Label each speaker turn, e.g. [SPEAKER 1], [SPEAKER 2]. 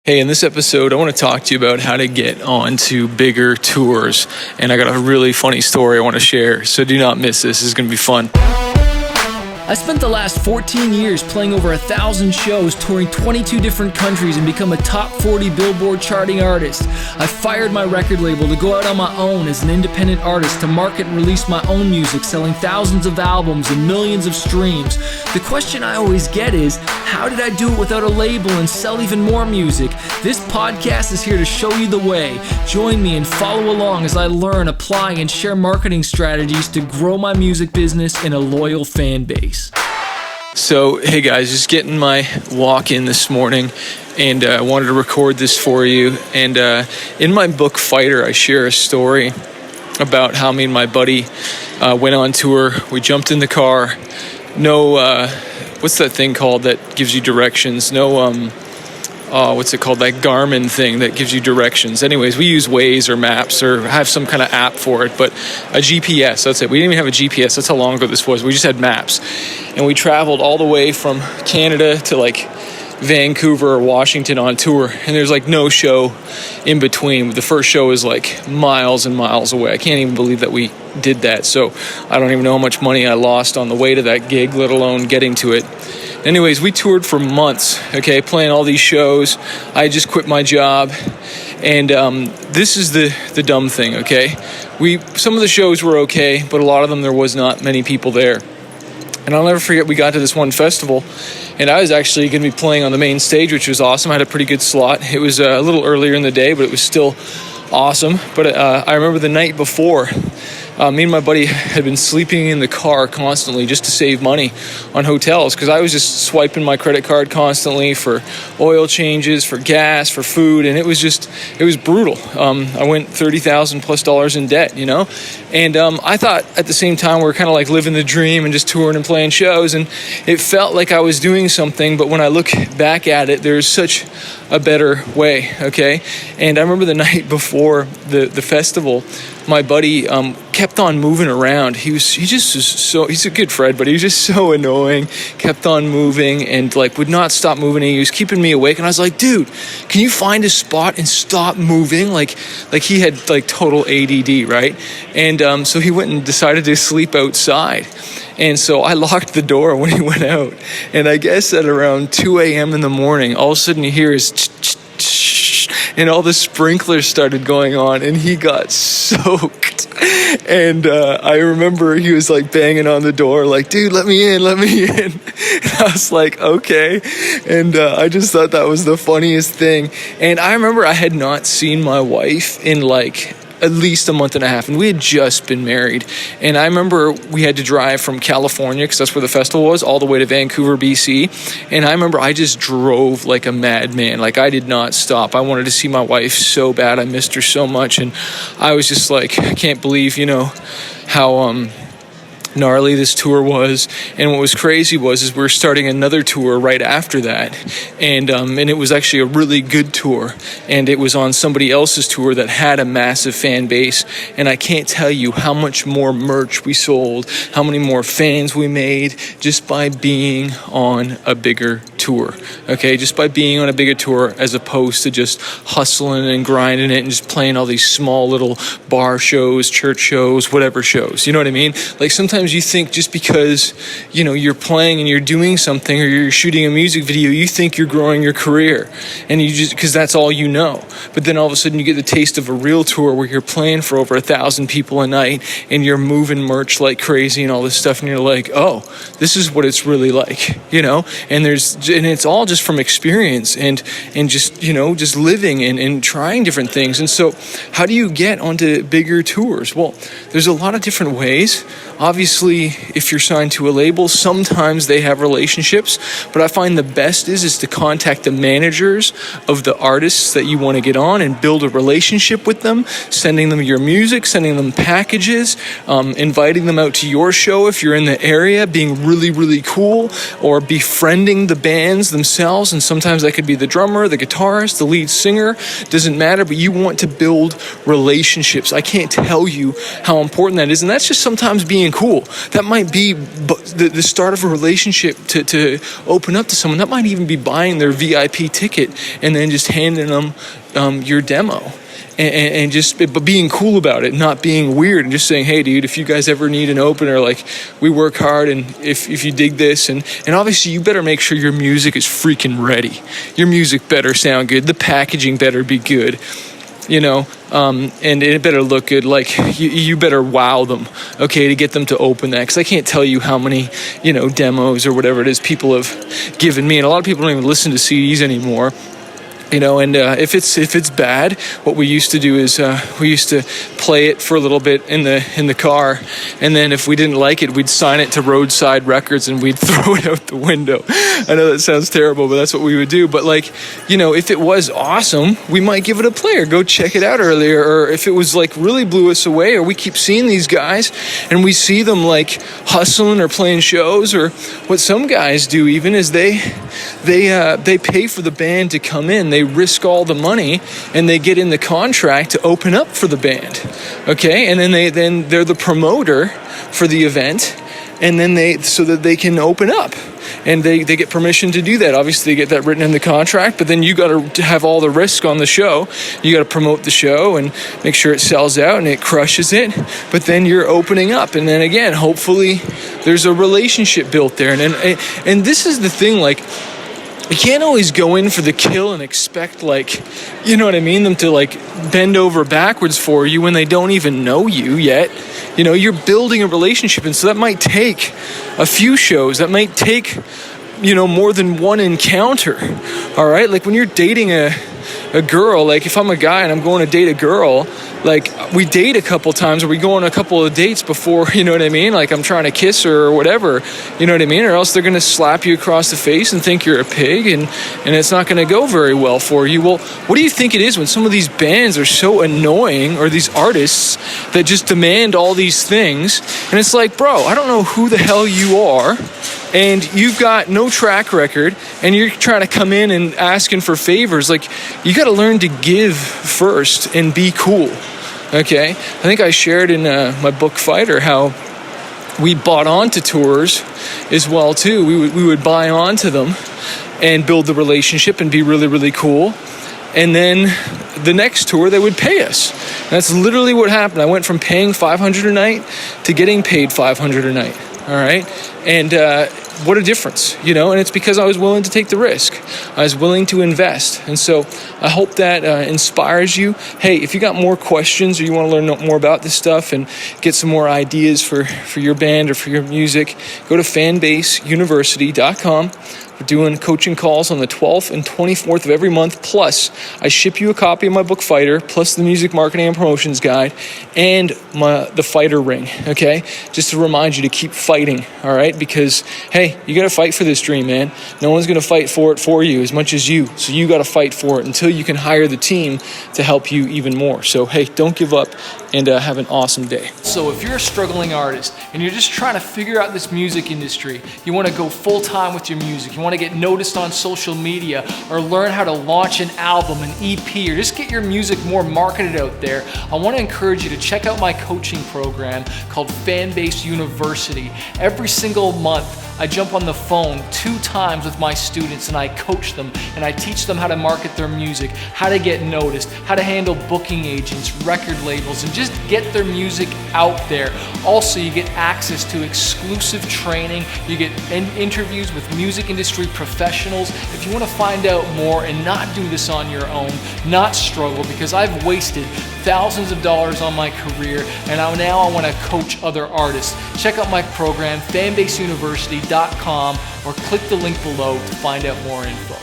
[SPEAKER 1] Hey, in this episode, I want to talk to you about how to get onto bigger tours. And I got a really funny story I want to share, so do not miss this. This is going to be fun.
[SPEAKER 2] I spent the last 14 years playing over 1,000 shows, touring 22 different countries, and become a top 40 Billboard charting artist. I fired my record label to go out on my own as an independent artist to market and release my own music, selling thousands of albums and millions of streams. The question I always get is, how did I do it without a label and sell even more music? This podcast is here to show you the way. Join me and follow along as I learn, apply, and share marketing strategies to grow my music business and a loyal fan base.
[SPEAKER 1] So, hey guys, just getting my walk in this morning, and I wanted to record this for you. And in my book, Fighter, I share a story about how me and my buddy went on tour. We jumped in the car. No, what's that thing called that gives you directions? What's it called? That Garmin thing that gives you directions. Anyways, we use Waze or Maps or have some kind of app for it, but a GPS, that's it. We didn't even have a GPS. That's how long ago this was. We just had maps. And we traveled all the way from Canada to like Vancouver or Washington on tour, and there's like no show in between. The first show is like miles and miles away. I can't even believe that we did that. So I don't even know how much money I lost on the way to that gig, let alone getting to it. Anyways, we toured for months, okay, playing all these shows. I just quit my job, and this is the dumb thing, okay? Some of the shows were okay, but a lot of them there was not many people there. And I'll never forget, we got to this one festival, and I was actually going to be playing on the main stage, which was awesome. I had a pretty good slot. It was a little earlier in the day, but it was still awesome. But I remember the night before, me and my buddy had been sleeping in the car constantly just to save money on hotels, because I was just swiping my credit card constantly for oil changes, for gas, for food, and it was brutal. I went $30,000 plus in debt, you know? And I thought at the same time we were kind of like living the dream and just touring and playing shows, and it felt like I was doing something, but when I look back at it, there's such a better way, okay? And I remember the night before the festival, my buddy kept on moving around. He's a good Fred, but he was just so annoying, kept on moving and like would not stop moving. He was keeping me awake, and I was like, dude, can you find a spot and stop moving? Like he had like total ADD, right? And so he went and decided to sleep outside. And so I locked the door when he went out. And I guess at around 2 a.m. in the morning, all of a sudden you hear his and all the sprinklers started going on, and he got soaked. And I remember he was like banging on the door like, dude, let me in. And I was like, okay. And I just thought that was the funniest thing. And I remember I had not seen my wife in like at least a month and a half, and we had just been married. And I remember we had to drive from California, because that's where the festival was, all the way to Vancouver, BC. And I remember I just drove like a madman. Like, I did not stop. I wanted to see my wife so bad. I missed her so much, and I was just like, I can't believe, how gnarly this tour was. And what was crazy is we were starting another tour right after that, and it was actually a really good tour, and it was on somebody else's tour that had a massive fan base. And I can't tell you how much more merch we sold, how many more fans we made just by being on a bigger tour, okay? Just by being on a bigger tour, as opposed to just hustling and grinding it and just playing all these small little bar shows, church shows, whatever shows, you know what I mean? Like, sometimes you think just because, you're playing and you're doing something, or you're shooting a music video, you think you're growing your career, and you just, because that's all you know. But then all of a sudden you get the taste of a real tour where you're playing for over 1,000 people a night, and you're moving merch like crazy and all this stuff, and you're like, oh, this is what it's really like, and it's all just from experience and just, just living and trying different things. And so how do you get onto bigger tours? Well, there's a lot of different ways. Obviously, if you're signed to a label, sometimes they have relationships, but I find the best is to contact the managers of the artists that you want to get on and build a relationship with them, sending them your music, sending them packages, inviting them out to your show if you're in the area, being really, really cool, or befriending the bands themselves. And sometimes that could be the drummer, the guitarist, the lead singer, doesn't matter, but you want to build relationships. I can't tell you how important that is, and that's just sometimes being being cool. That might be the start of a relationship to open up to someone. That might even be buying their VIP ticket and then just handing them your demo. And just but being cool about it, not being weird, and just saying, hey, dude, if you guys ever need an opener, like, we work hard, and if you dig this, and obviously you better make sure your music is freaking ready. Your music better sound good. The packaging better be good, and it better look good. Like, you better wow them, okay, to get them to open that. Because I can't tell you how many, demos or whatever it is people have given me, and a lot of people don't even listen to CDs anymore. And if it's bad, what we used to do is we used to play it for a little bit in the car, and then if we didn't like it, we'd sign it to Roadside Records and we'd throw it out the window. I know that sounds terrible, but that's what we would do. But if it was awesome, we might give it a play or go check it out earlier. Or if it was really blew us away, or we keep seeing these guys and we see them hustling or playing shows, or what some guys do even is they pay for the band to come in. They risk all the money and they get in the contract to open up for the band, okay? And then they're the promoter for the event, and then so that they can open up, and they get permission to do that. Obviously, they get that written in the contract, but then you got to have all the risk on the show. You got to promote the show and make sure it sells out and it crushes it. But then you're opening up, and then again, hopefully, there's a relationship built there. And this is the thing, you can't always go in for the kill and expect, them to, bend over backwards for you when they don't even know you yet. You're building a relationship, and so that might take a few shows. That might take, more than one encounter, all right? When you're dating a girl, if I'm a guy and I'm going to date a girl, we date a couple times, or we go on a couple of dates before, I'm trying to kiss her or whatever, or else they're going to slap you across the face and think you're a pig, and it's not going to go very well for you. Well, what do you think it is when some of these bands are so annoying, or these artists that just demand all these things, and it's bro, I don't know who the hell you are, and you've got no track record, and you're trying to come in and asking for favors. You got to learn to give first and be cool, okay? I think I shared in my book Fighter how we bought onto tours as well too. We would buy onto them and build the relationship and be really, really cool. And then the next tour, they would pay us. And that's literally what happened. I went from paying $500 a night to getting paid $500 a night. All right. And what a difference, and it's because I was willing to take the risk. I was willing to invest. And so I hope that inspires you. Hey, if you got more questions or you want to learn more about this stuff and get some more ideas for your band or for your music, go to fanbaseuniversity.com. We're doing coaching calls on the 12th and 24th of every month. Plus, I ship you a copy of my book, Fighter, plus the music marketing and promotions guide, and the Fighter ring, okay? Just to remind you to keep fighting, all right? Because, hey, you got to fight for this dream, man. No one's going to fight for it for you as much as you. So you got to fight for it until you can hire the team to help you even more. So, hey, don't give up, and have an awesome day.
[SPEAKER 2] So if you're a struggling artist and you're just trying to figure out this music industry, you want to go full-time with your music, you want to get noticed on social media, or learn how to launch an album, an EP, or just get your music more marketed out there, I want to encourage you to check out my coaching program called Fanbase University. Every single month, I jump on the phone 2 times with my students and I coach them and I teach them how to market their music, how to get noticed, how to handle booking agents, record labels, and just get their music out there. Also, you get access to exclusive training, you get interviews with music industry professionals. If you want to find out more and not do this on your own, not struggle, because I've wasted thousands of dollars on my career, and now I want to coach other artists. Check out my program, fanbaseuniversity.com, or click the link below to find out more info.